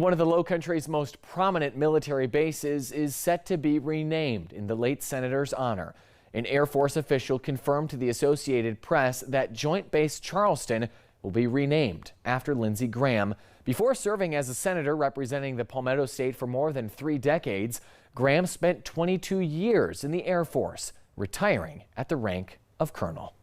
One of the Lowcountry's most prominent military bases is set to be renamed in the late senator's honor. An Air Force official confirmed to the Associated Press that Joint Base Charleston will be renamed after Lindsey Graham. Before serving as a senator representing the Palmetto State for more than 3 decades, Graham spent 22 years in the Air Force, retiring at the rank of colonel.